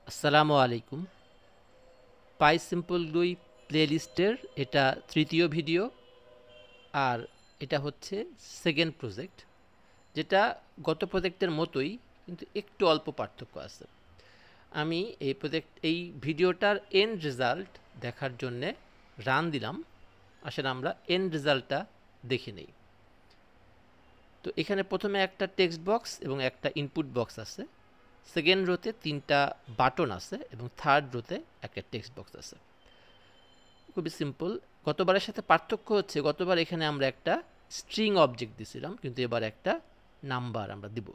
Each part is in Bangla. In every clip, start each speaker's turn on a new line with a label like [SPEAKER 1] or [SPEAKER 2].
[SPEAKER 1] আসসালামু আলাইকুম। পাইসিম্পল 2 প্লেলিস্টের এটা তৃতীয় ভিডিও, আর এটা হচ্ছে সেকেন্ড প্রজেক্ট, যেটা গত প্রজেক্টের মতোই, কিন্তু একটু অল্প পার্থক্য আছে। আমি এই ভিডিওটার এন্ড রেজাল্ট দেখার জন্যে রান দিলাম। আসলে আমরা এন্ড রেজাল্টটা দেখে নেই। তো এখানে প্রথমে একটা টেক্সট বক্স এবং একটা ইনপুট বক্স আছে, সেকেন্ড রোতে 3টা বাটন আছে এবং থার্ড রোতে একটা টেক্সট বক্স আছে। খুবই সিম্পল। গতবারের সাথে পার্থক্য হচ্ছে, গতবার এখানে আমরা একটা স্ট্রিং অবজেক্ট দিয়েছিলাম, কিন্তু এবার একটা নাম্বার আমরা দিব,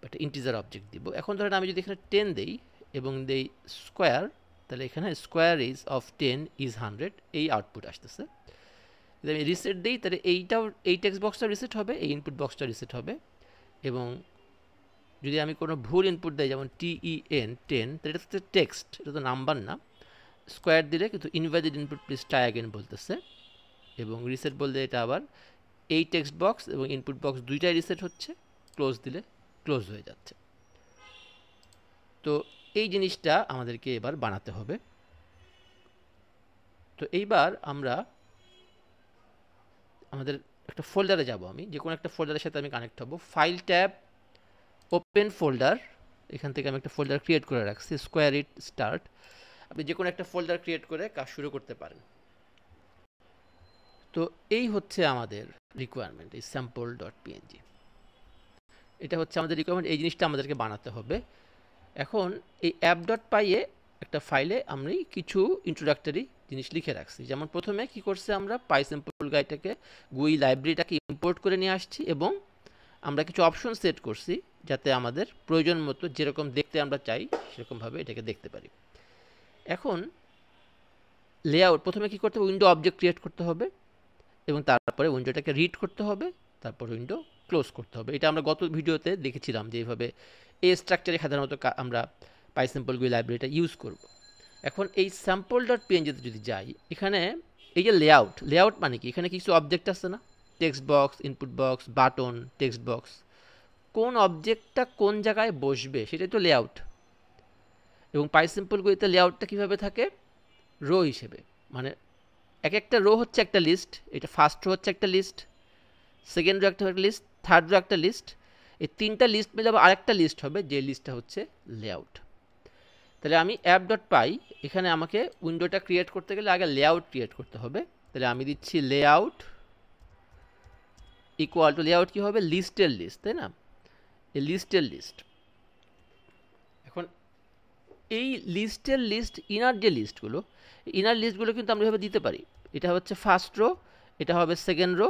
[SPEAKER 1] একটা ইন্টিজার অবজেক্ট দিব। এখন ধরেন আমি যদি এখানে 10 দেই এবং দেই স্কোয়ার, তাহলে এখানে স্কোয়ার ইজ অফ 10 ইজ 100, এই আউটপুট আসতেছে। যদি আমি রিসেট দিই, তাহলে এই টেক্সট বক্সটা রিসেট হবে, এই ইনপুট বক্সটা রিসেট হবে। এবং যদি আমি কোনো ভুল ইনপুট দিই, যেমন TEN 10, তাহলে এটা হচ্ছে টেক্সট, এটা তো নাম্বার না। স্কোয়ার দিলে কিন্তু invalid input please try again বলতেছে, এবং রিসেট বললে এটা আবার এই টেক্সট বক্স এবং ইনপুট বক্স দুইটাই রিসেট হচ্ছে, ক্লোজ দিলে ক্লোজ হয়ে যাচ্ছে। তো এই জিনিসটা আমাদেরকে এবার বানাতে হবে। তো এইবার আমরা আমাদের একটা ফোল্ডারে যাব, আমি যে কোনো একটা ফোল্ডারের সাথে আমি কানেক্ট হব। ফাইল ট্যাব, ওপেন ফোল্ডার, এখান থেকে আমি একটা ফোল্ডার ক্রিয়েট করে রাখছি, স্কোয়ার ইট স্টার্ট। আপনি যে কোনো একটা ফোল্ডার ক্রিয়েট করে কাজ শুরু করতে পারেন। তো এই হচ্ছে আমাদের রিকোয়ারমেন্ট, এই sample.png, এটা হচ্ছে আমাদের রিকোয়ারমেন্ট। এই জিনিসটা আমাদেরকে বানাতে হবে। এখন এই app.py এ একটা ফাইলে আমি কিছু ইন্ট্রোডাক্টরি জিনিস লিখে রাখছি। যেমন প্রথমে কি করছে, আমরা পাইসিম্পল গাইটাকে GUI লাইব্রেরিটাকে ইম্পোর্ট করে নিয়ে আসছি, এবং আমরা কিছু অপশন সেট করছি যাতে আমাদের প্রয়োজন মতো যেরকম দেখতে আমরা চাই সেরকমভাবে এটাকে দেখতে পারি। এখন লেআউট, প্রথমে কি করতে হবে, উইন্ডো অবজেক্ট ক্রিয়েট করতে হবে এবং তারপরে উইন্ডোটাকে রিড করতে হবে, তারপর উইন্ডো ক্লোজ করতে হবে। এটা আমরা গত ভিডিওতে দেখেছিলাম যে এইভাবে এই স্ট্রাকচারে সাধারণত আমরা পাইসিম্পল GUI লাইব্রেরিটা ইউজ করব। এখন এই sample.png তে যদি যাই, এখানে এই যে লেআউট মানে কি, এখানে কিছু অবজেক্ট আছে না, text box, input box, button, text box. কোন অবজেক্টটা কোন জায়গায় বসবে সেটাই তো লেআউট। এবং পাইসিম্পল GUIতে লেআউটটা কীভাবে থাকে, রো হিসেবে, মানে এক একটা রো হচ্ছে একটা লিস্ট। এটা ফার্স্ট রো হচ্ছে একটা লিস্ট, সেকেন্ড রো একটা লিস্ট, থার্ড রো একটা লিস্ট। এই 3টা লিস্ট মিলে আবার আরেকটা লিস্ট হবে, যে লিস্টটা হচ্ছে লেআউট। তাহলে আমি app.py, এখানে আমাকে উইন্ডোটা ক্রিয়েট করতে গেলে আগে লেআউট ক্রিয়েট করতে হবে। তাহলে আমি দিচ্ছি লেআউট ইকুয়াল টু, লেআউট কী হবে, লিস্টের লিস্ট, তাই না, এই লিস্টের লিস্ট। এখন এই লিস্টের লিস্ট, ইনার যে লিস্টগুলো, ইনার লিস্টগুলো কিন্তু আমরা এভাবে দিতে পারি। এটা হচ্ছে ফার্স্ট রো, এটা হবে সেকেন্ড রো,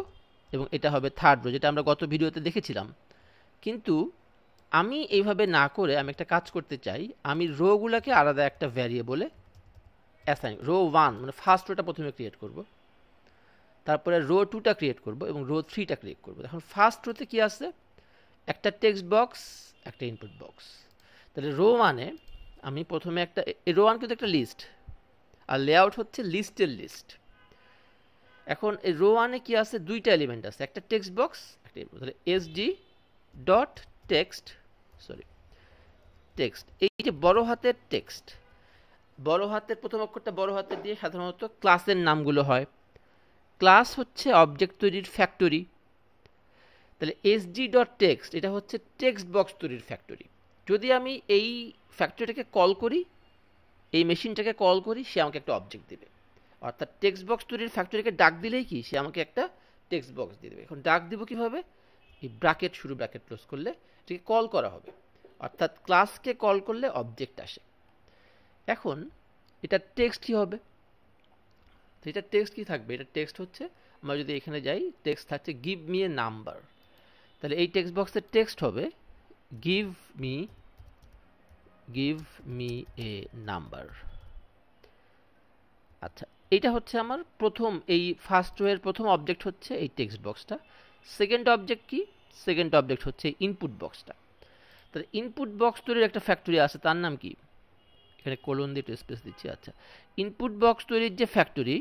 [SPEAKER 1] এবং এটা হবে থার্ড রো, যেটা আমরা গত ভিডিওতে দেখেছিলাম। কিন্তু আমি এইভাবে না করে আমি একটা কাজ করতে চাই, আমি রোগুলোকে আলাদা একটা ভ্যারিয়েবলে অ্যাসাইন, রো 1 মানে ফার্স্ট রোটা প্রথমে ক্রিয়েট করব, তারপরে রো 2টা ক্রিয়েট করব এবং রো 3টা ক্রিয়েট করব। এখন ফার্স্ট রোতে কি আছে, একটা টেক্সট বক্স, একটা ইনপুট বক্স। তাহলে রো 1-এ আমি প্রথমে একটা, রো 1 কিন্তু একটা লিস্ট, আর লেআউট হচ্ছে লিস্টের লিস্ট। এখন এই রো 1-এ কি আছে, দুইটা এলিমেন্ট আছে, একটা টেক্সট বক্স, একটা ইনপুট। তাহলে sd.text, টেক্সট, এই যে বড় হাতের টেক্সট, বড় হাতের প্রথম অক্ষরটা বড় হাতের দিয়ে সাধারণত ক্লাসের নামগুলো হয়। ক্লাস হচ্ছে অবজেক্ট তৈরির ফ্যাক্টরি। তাহলে sd.text এটা হচ্ছে টেক্সট বক্স তৈরির ফ্যাক্টরি। যদি আমি এই ফ্যাক্টরিটাকে কল করি, এই মেশিনটাকে কল করি, সে আমাকে একটা অবজেক্ট দেবে। অর্থাৎ টেক্সট বক্স তৈরির ফ্যাক্টরিকে ডাক দিলেই কি, সে আমাকে একটা টেক্সট বক্স দিয়ে দেবে। এখন ডাক দিব কীভাবে, এই ব্র্যাকেট শুরু ব্র্যাকেট ক্লোজ করলে এটাকে কল করা হবে, অর্থাৎ ক্লাসকে কল করলে অবজেক্ট আসে। এখন এটা টেক্সট কী হবে, তো এটা টেক্সট কী থাকবে, এটা টেক্সট হচ্ছে, আমরা যদি এখানে যাই, টেক্সট থাকছে গিভ মি এ নাম্বার। তাহলে এই টেক্সট বক্সের টেক্সট হবে গিভ মি এ নাম্বার। আচ্ছা, এইটা হচ্ছে আমার প্রথম, এই ফার্স্ট রো এর প্রথম অবজেক্ট হচ্ছে এই টেক্সট বক্সটা। সেকেন্ড অবজেক্ট কি, সেকেন্ড অবজেক্ট হচ্ছে ইনপুট বক্সটা। তাহলে ইনপুট বক্স তৈরির একটা ফ্যাক্টরি আছে, তার নাম কি, এখানে কোলন দিয়ে একটু স্পেস দিচ্ছি। আচ্ছা, ইনপুট বক্স তৈরির যে ফ্যাক্টরি,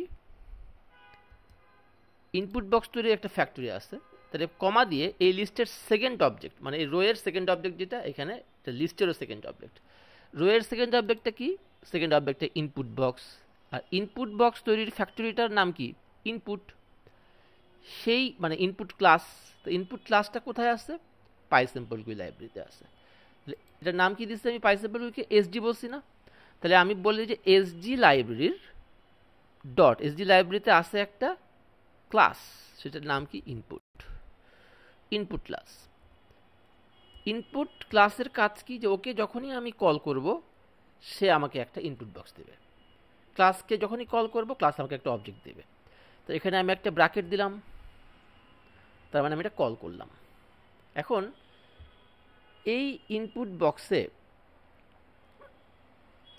[SPEAKER 1] ইনপুট বক্স তৈরির একটা ফ্যাক্টরি আছে, তাহলে কমা দিয়ে এই লিস্টের সেকেন্ড অবজেক্ট, মানে এই রো এর সেকেন্ড অবজেক্ট যেটা, এখানে লিস্টেরও সেকেন্ড অবজেক্ট, রো এর সেকেন্ড অবজেক্টটা কি? সেকেন্ড অবজেক্টে ইনপুট বক্স, আর ইনপুট বক্স তৈরির ফ্যাক্টরিটার নাম কি? ইনপুট। সেই মানে ইনপুট ক্লাস, তো ইনপুট ক্লাসটা কোথায় আছে? পাইস্যাম্পলগুই লাইব্রেরিতে আছে। এটার নাম কি দিচ্ছি আমি পাইস্যাম্পলগুইকে? এসডি বলছি না? তাহলে আমি বলি যে এসডি লাইব্রেরির ডট এসডি লাইব্রেরিতে আছে একটা ক্লাস, সেটার নাম কি? ইনপুট। ইনপুট ক্লাস, ইনপুট ক্লাসের কাজ কি? যে ওকে যখনই আমি কল করব সে আমাকে একটা ইনপুট বক্স দেবে। ক্লাসকে যখনই কল করব ক্লাস আমাকে একটা অবজেক্ট দেবে। তো এখানে আমি একটা ব্র্যাকেট দিলাম, তার মানে আমি এটা কল করলাম। এখন এই ইনপুট বক্সে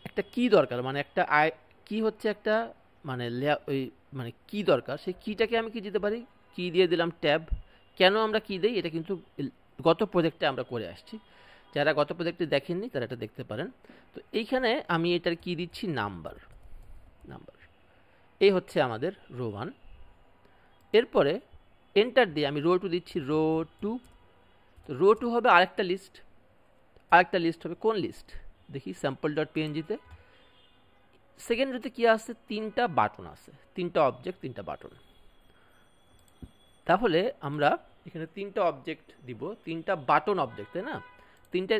[SPEAKER 1] একটা কি দরকার, মানে একটা কি হচ্ছে একটা মানে ওই মানে কি দরকার, সেই কিটাকে আমি কি দিতে পারি? কি দিয়ে দিলাম ট্যাব। কেন আমরা কি দিই এটা কিন্তু গত প্রজেক্টে আমরা করে আসছি, যারা গত প্রজেক্টে দেখেননি তারা এটা দেখতে পারেন। তো এইখানে আমি এটার কি দিচ্ছি? নাম্বার। নাম্বার এই হচ্ছে আমাদের রো 1। এরপরে এন্টার দিয়ে আমি রো 2 দিচ্ছি, রো 2। তো রো 2 হবে আরেকটা লিস্ট, আরেকটা লিস্ট হবে। কোন লিস্ট দেখি? স্যাম্পল.png-তে সেকেন্ড রোতে কি আছে? 3টা বাটন আছে, 3টা অবজেক্ট, 3টা বাটন। তাহলে আমরা এখানে 3টা অবজেক্ট দিব, 3টা বাটন অবজেক্ট, তাই না?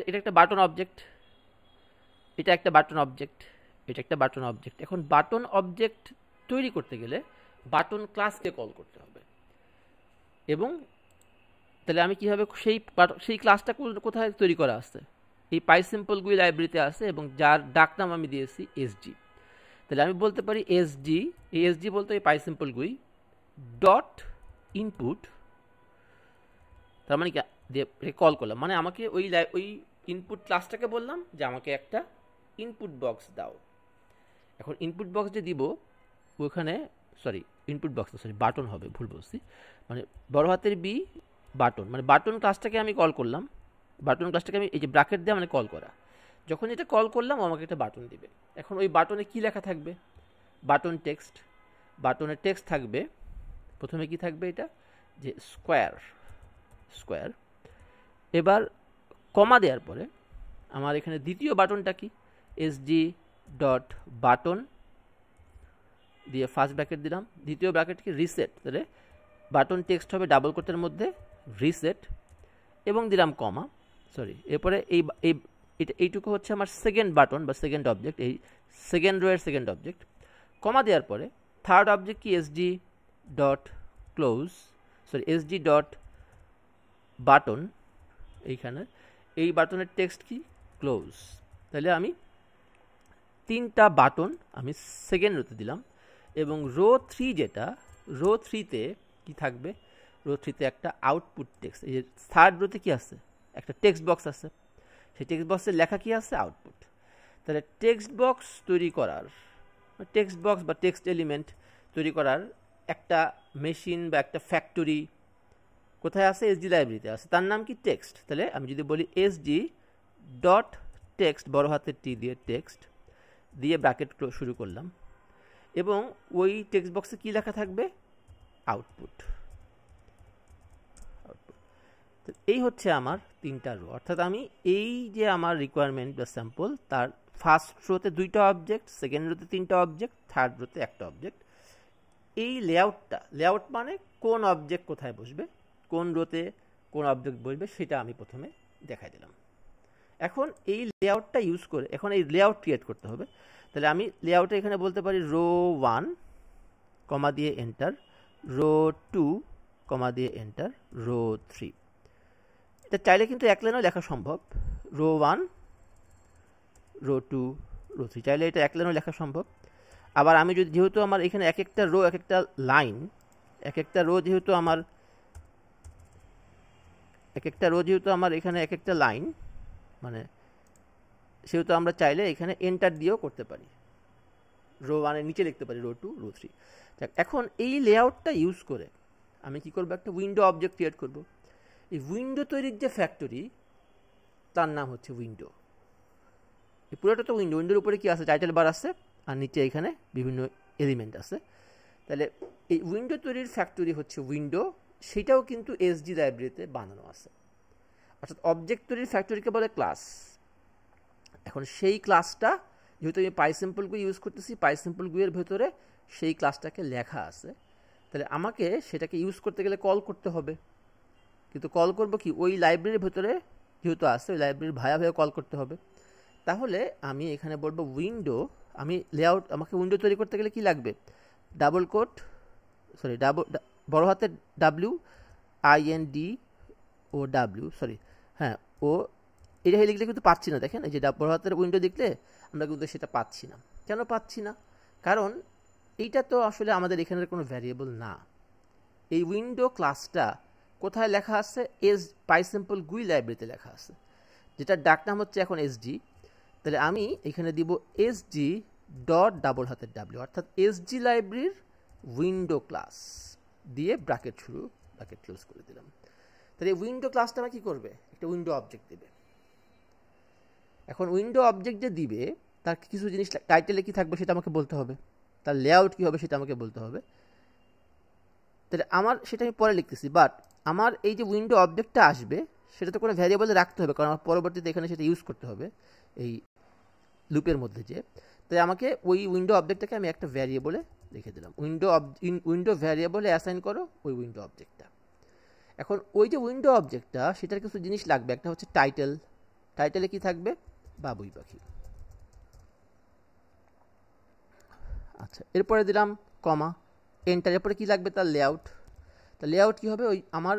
[SPEAKER 1] এটা একটা বাটন অবজেক্ট, এটা একটা বাটন অবজেক্ট, এটা একটা বাটন অবজেক্ট। এখন বাটন অবজেক্ট তৈরি করতে গেলে বাটন ক্লাসকে কল করতে হবে। এবং তাহলে আমি কীভাবে সেই ক্লাসটা কোথায় তৈরি করা আছে? এই পাইস্যাম্পলগুই লাইব্রেরিতে আছে, এবং যার ডাকনাম আমি দিয়েছি এসডি। তাহলে আমি বলতে পারি এসডি, এই এসডি বলতে এই পাইস্যাম্পলগুই ডট ইনপুট, তার মানে কল করলাম, মানে আমাকে ওই ইনপুট ক্লাসটাকে বললাম যে আমাকে একটা ইনপুট বক্স দাও। এখন ইনপুট বক্স যে দিব ওখানে ইনপুট বক্স বাটন হবে, ভুল বলছি, মানে বড় হাতের বি বাটন, মানে বাটন ক্লাসটাকে আমি কল করলাম। বাটন ক্লাসটাকে আমি এই যে ব্র্যাকেট দিয়ে মানে কল করা, যখন এটা কল করলাম আমাকে একটা বাটন দিবে। এখন ওই বাটনে কি লেখা থাকবে? Button text. বাটনের টেক্সট থাকবে, প্রথমে কি থাকবে? এটা যে স্কোয়ার। এবার কমা দেওয়ার পরে আমার এখানে দ্বিতীয় বাটনটা কি? এসডি ডট বাটন দিয়ে ফার্স্ট ব্র্যাকেট দিলাম, দ্বিতীয় ব্র্যাকেট কি? রিসেট। তাহলে বাটন টেক্সট হবে ডাবল কোটের মধ্যে রিসেট, এবং দিলাম কমা। এরপরে এইটুকু হচ্ছে আমার সেকেন্ড বাটন বা সেকেন্ড অবজেক্ট, এই সেকেন্ড রো এর সেকেন্ড অবজেক্ট। কমা দেওয়ার পরে থার্ড অবজেক্ট কি? SD dot close, SD dot button, এইখানে এই বাটনের টেক্সট কি? ক্লোজ। তাহলে আমি 3টা বাটন আমি সেকেন্ড রোতে দিলাম। এবং রো 3 যেটা, রো 3-তে কি থাকবে? রো 3-তে একটা আউটপুট টেক্সট। এই যে থার্ড রোতে কি আছে? একটা টেক্সট বক্স আছে, সেই টেক্সট বক্সের লেখা কি আছে? আউটপুট। তাহলে টেক্সট বক্স তৈরি করার, টেক্সট বক্স বা টেক্সট এলিমেন্ট তৈরি করার একটা মেশিন বা একটা ফ্যাক্টরি কোথায় আছে? এসডি লাইব্রেরিতে আছে, তার নাম কি? টেক্সট। তাহলে আমি যদি বলি এসডি ডট টেক্সট, বড় হাতের টি দিয়ে টেক্সট দিয়ে ব্র্যাকেট শুরু করলাম, এবং ওই টেক্সট বক্সে কি লেখা থাকবে? আউটপুট। তো এই হচ্ছে আমার 3টা রো, অর্থাৎ আমি এই যে আমার রিকোয়ারমেন্ট বা স্যাম্পল, তার ফার্স্ট রোতে 2টা অবজেক্ট, সেকেন্ড রোতে 3টা অবজেক্ট, থার্ড রোতে একটা অবজেক্ট। এই লেআউট মানে কোন অবজেক্ট কোথায় বসবে, কোন রোতে কোন অবজেক্ট বসবে, সেটা আমি প্রথমে দেখাই দিলাম। এখন এই লেআউটটা ইউজ করে এখন এই লেআউট ক্রিয়েট করতে হবে। তাহলে আমি লেআউটে এখানে বলতে পারি রো 1 কমা দিয়ে এন্টার, রো 2 কমা দিয়ে এন্টার, রো 3। এটা চাইলে কিন্তু এক লাইনেও লেখা সম্ভব, রো 1 রো 2 রো 3, চাইলে এটা এক লাইনেও লেখা সম্ভব। আবার আমি যদি, যেহেতু আমার এখানে এক একটা রো এক একটা লাইন, এক একটা রো যেহেতু আমার এখানে এক একটা লাইন, মানে সেহেতু আমরা চাইলে এখানে এন্টার দিয়েও করতে পারি, রো 1 এর নিচে লিখতে পারি রো 2 রো 3। এখন এই লেআউটটা ইউজ করে আমি কি করব? একটা উইন্ডো অবজেক্ট ক্রিয়েট করব। এই উইন্ডো তৈরির যে ফ্যাক্টরি, তার নাম হচ্ছে উইন্ডো। এই পুরোটা তো উইন্ডোর উপরে কি আছে? টাইটেল বার আছে, আর নিচে এখানে বিভিন্ন এলিমেন্ট আছে। তাহলে এই উইন্ডো তৈরির ফ্যাক্টরি হচ্ছে উইন্ডো, সেটাও কিন্তু এসডি লাইব্রেরিতে বানানো আছে। অর্থাৎ অবজেক্ট তৈরির ফ্যাক্টরিকে বলে ক্লাস। এখন সেই ক্লাসটা যেহেতু আমি পাইসিম্পলগু ইউজ করতেছি, পাইসিম্পলগু এর ভেতরে সেই ক্লাসটাকে লেখা আছে, তাহলে আমাকে সেটাকে ইউজ করতে গেলে কল করতে হবে। কিন্তু কল করব কি, ওই লাইব্রেরির ভেতরে যেহেতু আছে ওই লাইব্রেরির ভায়া কল করতে হবে। তাহলে আমি এখানে বলবো উইন্ডো, আমি লেআউট, আমাকে উইন্ডো তৈরি করতে গেলে কি লাগবে, ডাবল কোট, সরি বড় হাতের WINDO হ্যাঁ, ও এটা লিখলে কিন্তু পাচ্ছি না, দেখেন এই যে বড় হাতের উইন্ডো দেখলে আমরা কিন্তু সেটা পাচ্ছি না। কেন পাচ্ছি না? কারণ এইটা তো আসলে আমাদের এখানের কোনো ভ্যারিয়েবল না। এই উইন্ডো ক্লাসটা কোথায় লেখা আছে, পাইসিম্পলগু লাইব্রেরিতে লেখা আছে, যেটার ডাকনাম হচ্ছে এখন এসডি। তাহলে আমি এখানে দিব এসডি ডট ডাবল হাতের ডাব্লিউ, অর্থাৎ এসডি লাইব্রেরির উইন্ডো ক্লাস দিয়ে ব্র্যাকেট শুরু ব্র্যাকেট ক্লোজ করে দিলাম। তাহলে এই উইন্ডো ক্লাসটা আমার কী করবে, একটা উইন্ডো অবজেক্ট দেবে। এখন উইন্ডো অবজেক্ট যে দিবে তার কিছু জিনিস, টাইটেলে কী থাকবে সেটা আমাকে বলতে হবে, তার লেআউট কী হবে সেটা আমাকে বলতে হবে। তাহলে আমার সেটা আমি পরে লিখতেছি, বাট আমার এই যে উইন্ডো অবজেক্টটা আসবে সেটা তো কোনো ভ্যারিয়েবলে রাখতে হবে, কারণ আমার পরবর্তীতে এখানে সেটা ইউজ করতে হবে এই লুপের মধ্যে যে। তাই আমাকে ওই উইন্ডো অবজেক্টটাকে আমি একটা ভ্যারিয়েবলে লিখে দিলাম, উইন্ডো ভ্যারিয়েবলে অ্যাসাইন করো ওই উইন্ডো অবজেক্টটা। এখন ওই যে উইন্ডো অবজেক্টটা সেটার কিছু জিনিস লাগবে, একটা হচ্ছে টাইটেল, টাইটেলে কি থাকবে, বাবুই পাখি। আচ্ছা, এরপরে দিলাম কমা, এন্টার। এরপরে কি লাগবে, তার লেআউট। তা লেআউট কী হবে, ওই আমার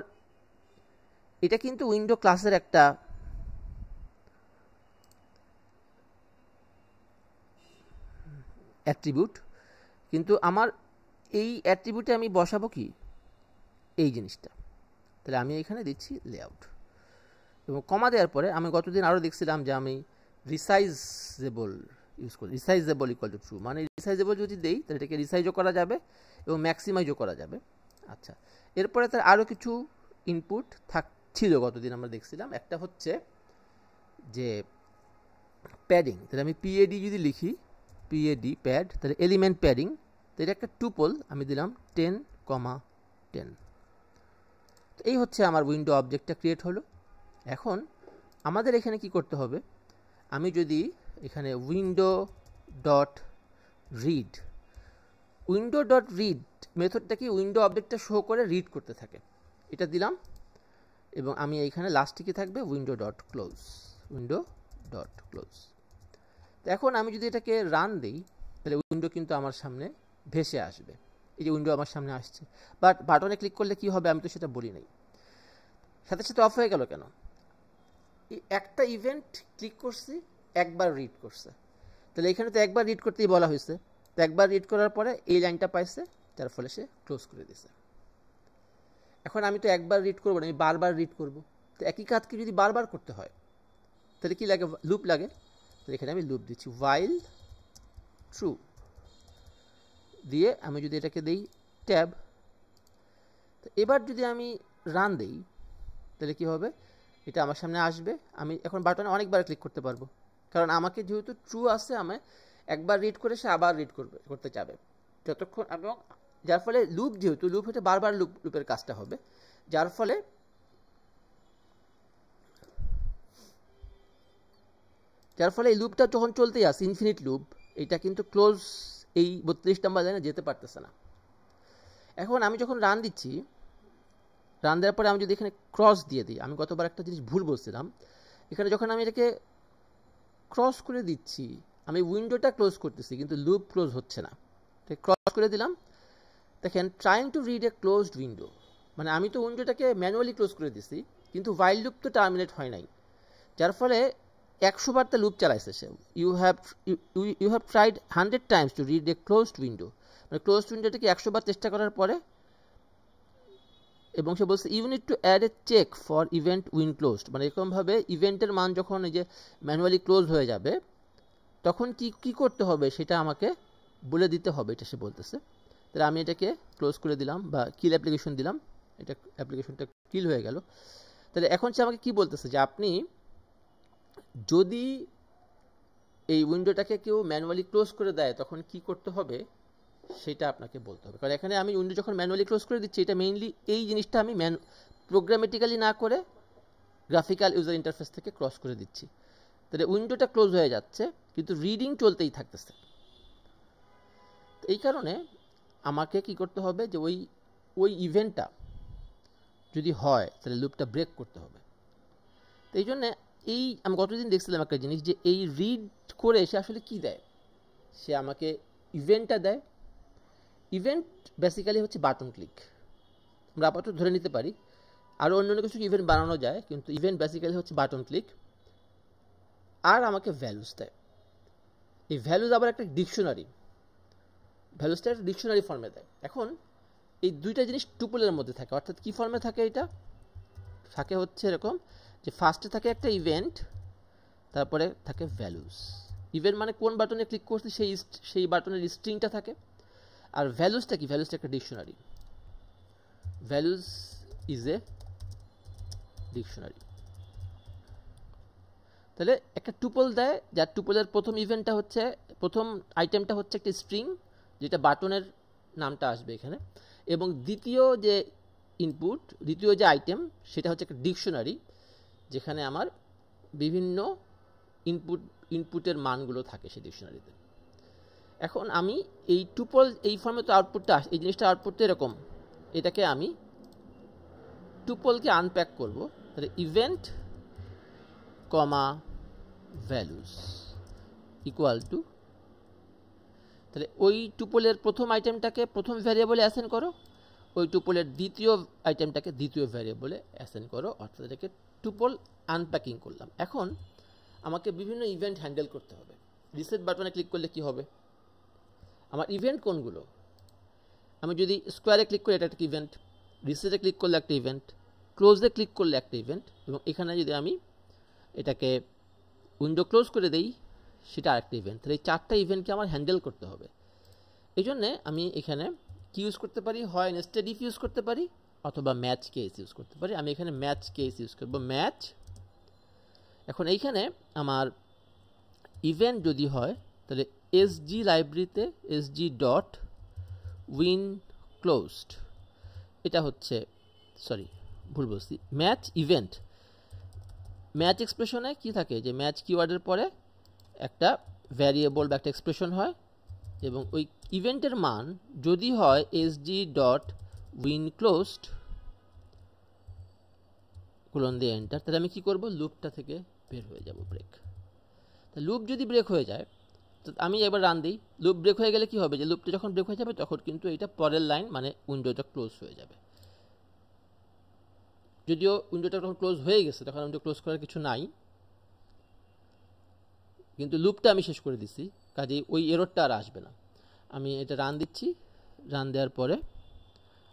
[SPEAKER 1] এটা কিন্তু উইন্ডো ক্লাসের একটা অ্যাট্রিবিউট, কিন্তু আমার এই অ্যাট্রিবিউটে আমি বসাবো কি, এই জিনিসটা। তাহলে আমি এখানে দিচ্ছি লেআউট, এবং কমা দেওয়ার পরে আমি গতদিন আরও দেখছিলাম যে আমি রিসাইজেবল ইউজ করি, রিসাইজেবল ইকুয়াল টু ট্রু, মানে রিসাইজেবল যদি দেই তাহলে এটাকে রিসাইজও করা যাবে এবং ম্যাক্সিমাইজও করা যাবে। আচ্ছা, এরপরে তার আরও কিছু ইনপুট ছিল গতদিন আমরা দেখছিলাম, একটা হচ্ছে যে প্যাডিং। তাহলে আমি PAD যদি লিখি, PAD প্যাড, তাহলে এলিমেন্ট প্যাডিং, তো এটা একটা টুপল আমি দিলাম 10,10। তো এই হচ্ছে আমার উইন্ডো অবজেক্টটা ক্রিয়েট হলো। এখন আমাদের এখানে কি করতে হবে, আমি যদি এখানে উইন্ডো ডট রিড মেথডটা কি উইন্ডো অবজেক্টটা শো করে রিড করতে থাকে, এটা দিলাম, এবং আমি এইখানে লাস্টে কি থাকবে, উইন্ডো ডট ক্লোজ। তো এখন আমি যদি এটাকে রান দিই তাহলে উইন্ডো কিন্তু আমার সামনে ভেসে আসবে, এই যে উইন্ডো আমার সামনে আসছে। বাট বাটনে ক্লিক করলে কি হবে আমি তো সেটা বলি নাই, সাথে সাথে অফ হয়ে গেল কেন, একটা ইভেন্ট ক্লিক করছি, একবার রিড করছে, তাহলে এখানে তো একবার রিড করতেই বলা হয়েছে, তো একবার রিড করার পরে এই লাইনটা পাইছে, যার ফলে সে ক্লোজ করে দিছে। এখন আমি তো একবার রিড করবো না, আমি বারবার রিড করব, তো একই কাজকে যদি বারবার করতে হয় তাহলে কি লাগে, লুপ লাগে। তো এখানে আমি লুপ দিচ্ছি, while true দিয়ে আমি যদি এটাকে দিই ট্যাব, তো এবার যদি আমি রান দিই তাহলে কি হবে, এটা আমার সামনে আসবে। আমি এখন বাটনে অনেকবার ক্লিক করতে পারবো, কারণ আমাকে যেহেতু ট্রু আছে, আমি একবার রিড করে সে আবার রিড করতে যাবে যতক্ষণ, এবং যার ফলে যেহেতু লুপ হতে বারবার লুপের কাজটা হবে, যার ফলে এই লুপটা যখন চলতেই আসে, ইনফিনিট লুপ, এটা কিন্তু ক্লোজ এই 32 নম্বর লাইনে যেতে পারতেছে না। এখন আমি যখন রান দিচ্ছি, রান দেওয়ার পরে আমি যদি এখানে ক্রস দিয়ে দিই, আমি গতবার একটা জিনিস ভুল বলছিলাম, এখানে যখন আমি এটাকে ক্রস করে দিচ্ছি, আমি উইন্ডোটা ক্লোজ করতেছি কিন্তু লুপ ক্লোজ হচ্ছে না, ক্রস করে দিলাম। দেখেন, trying to read a closed window, মানে আমি তো উইন্ডোটাকে ম্যানুয়ালি ক্লোজ করে দিছি, কিন্তু while লুপ তো টার্মিনেট হয় নাই, যার ফলে 100 বার তা লুপ চালাইছে সে। You have tried 100 times to read a closed window, মানে ক্লোজড উইন্ডোটাকে 100 বার চেষ্টা করার পরে, এবং সে বলছে you need to add a check for event win closed, মানে এরকমভাবে ইভেন্টের মান যখন এই যে ম্যানুয়ালি ক্লোজ হয়ে যাবে তখন কি করতে হবে সেটা আমাকে বলে দিতে হবে, এটা সে বলতেছে। তাহলে আমি এটাকে ক্লোজ করে দিলাম বা কিল অ্যাপ্লিকেশন দিলাম, এটা অ্যাপ্লিকেশনটা কিল হয়ে গেল। তাহলে এখন সে আমাকে কি বলতেছে যে আপনি যদি এই উইন্ডোটাকে কেউ ম্যানুয়ালি ক্লোজ করে দেয় তখন কি করতে হবে সেটা আপনাকে বলতে হবে, কারণ এখানে আমি উইন্ডো যখন ম্যানুয়ালি ক্লোজ করে দিচ্ছি, এটা মেইনলি এই জিনিসটা আমি প্রোগ্রামেটিক্যালি না করে গ্রাফিক্যাল ইউজার ইন্টারফেস থেকে ক্রস করে দিচ্ছি। তাহলে উইন্ডোটা ক্লোজ হয়ে যাচ্ছে কিন্তু রিডিং চলতেই থাকতেছে। এই কারণে আমাকে কি করতে হবে যে ওই ইভেন্টটা যদি হয় তাহলে লুপটা ব্রেক করতে হবে। তো এই জন্যে আমি গতদিন দেখছিলাম একটা জিনিস, যে এই রিড করে সে আসলে কি দেয়, সে আমাকে ইভেন্টটা দেয়। ইভেন্ট বেসিক্যালি হচ্ছে বাটন ক্লিক, আমরা আপাতত ধরে নিতে পারি, আরও অন্য কিছু ইভেন্ট বানানো যায়, কিন্তু ইভেন্ট বেসিক্যালি হচ্ছে বাটন ক্লিক। আর আমাকে ভ্যালুস দেয়। এই ভ্যালুস আবার একটা ডিকশনারি, ভ্যালুসটা একটা ডিকশনারি ফর্মে দেয়। এখন এই দুইটা জিনিস টুপলের মধ্যে থাকে, অর্থাৎ কি ফর্মে থাকে, এটা থাকে হচ্ছে এরকম যে ফার্স্টে থাকে একটা ইভেন্ট, তারপরে থাকে ভ্যালুস। ইভেন্ট মানে কোন বাটনে ক্লিক করছে সেই বাটনের স্ট্রিংটা থাকে। আর ভ্যালুসটা কি, ভ্যালুসটা একটা dictionary, values is a dictionary. তাহলে একটা টুপল দেয়, যার টুপলের প্রথম ইভেন্টটা হচ্ছে, প্রথম আইটেমটা হচ্ছে একটা স্ট্রিং, যেটা বাটনের নামটা আসবে এখানে, এবং দ্বিতীয় যে ইনপুট, দ্বিতীয় যে আইটেম, সেটা হচ্ছে একটা ডিকশনারি, যেখানে আমার বিভিন্ন ইনপুটের মানগুলো থাকে সেই ডিকশনারিতে। এখন আমি এই টুপল, এই ফর্মে তো আউটপুটটা এই জিনিসটা আউটপুটটা এরকম, এটাকে আমি টুপলকে আনপ্যাক করব। তাহলে event comma values equal to, তাহলে ওই টুপলের প্রথম আইটেমটাকে প্রথম ভ্যারিয়েবলে অ্যাসাইন করো, ওই টুপলের দ্বিতীয় আইটেমটাকে দ্বিতীয় ভ্যারিয়েবলে অ্যাসাইন করো, অর্থাৎ এটাকে টুপল আনপ্যাকিং করলাম। এখন আমাকে বিভিন্ন ইভেন্ট হ্যান্ডেল করতে হবে। রিসেট বাটনে ক্লিক করলে কি হবে, আমার ইভেন্ট কোনগুলো, আমি যদি স্কোয়ারে ক্লিক করি এটা একটা ইভেন্ট, রিসেটে ক্লিক করলে একটা ইভেন্ট, ক্লোজে ক্লিক করলে একটা ইভেন্ট, এবং এখানে যদি আমি এটাকে উইন্ডো ক্লোজ করে দেই সেটা আরেকটা ইভেন্ট। তাহলে এই চারটা ইভেন্টকে আমার হ্যান্ডেল করতে হবে। এই জন্যে আমি এখানে কি ইউজ করতে পারি, হয় নেস্টেড ইফ ইউজ করতে পারি অথবা ম্যাচ কেস ইউজ করতে পারি। আমি এখানে ম্যাচ কেস ইউজ করব, ম্যাচ। এখন এইখানে আমার ইভেন্ট যদি হয় তাহলে এসজি লাইব্রেরিতে এসজি ডট উইন ক্লোজড, এটা হচ্ছে, সরি ভুল বলছি, ম্যাচ ইভেন্ট। ম্যাচ এক্সপ্রেশনে কি থাকে, যে ম্যাচ কিওয়ার্ডের পরে একটা ভ্যারিয়েবল বা একটা এক্সপ্রেশন হয়, এবং ওই ইভেন্টের মান যদি হয় SG dot win closed colon দিয়ে এন্টার, তাহলে আমি কি করব, লুপটা থেকে বের হয়ে যাব, ব্রেক। লুপ যদি ব্রেক হয়ে যায়, তো আমি এবার রান দিই, লুপ ব্রেক হয়ে গেলে কি হবে, যে লুপটা যখন ব্রেক হয়ে যাবে তখন কিন্তু এটা পরের লাইন মানে উইন্ডোটা ক্লোজ হয়ে যাবে। যদিও উইন্ডোটা তখন ক্লোজ হয়ে গেছে, তখন উইন্ডো ক্লোজ করার কিছু নাই, কিন্তু লুপটা আমি শেষ করে দিচ্ছি, কাজেই ওই এররটা আর আসবে না। আমি এটা রান দিচ্ছি, রান দেওয়ার পরে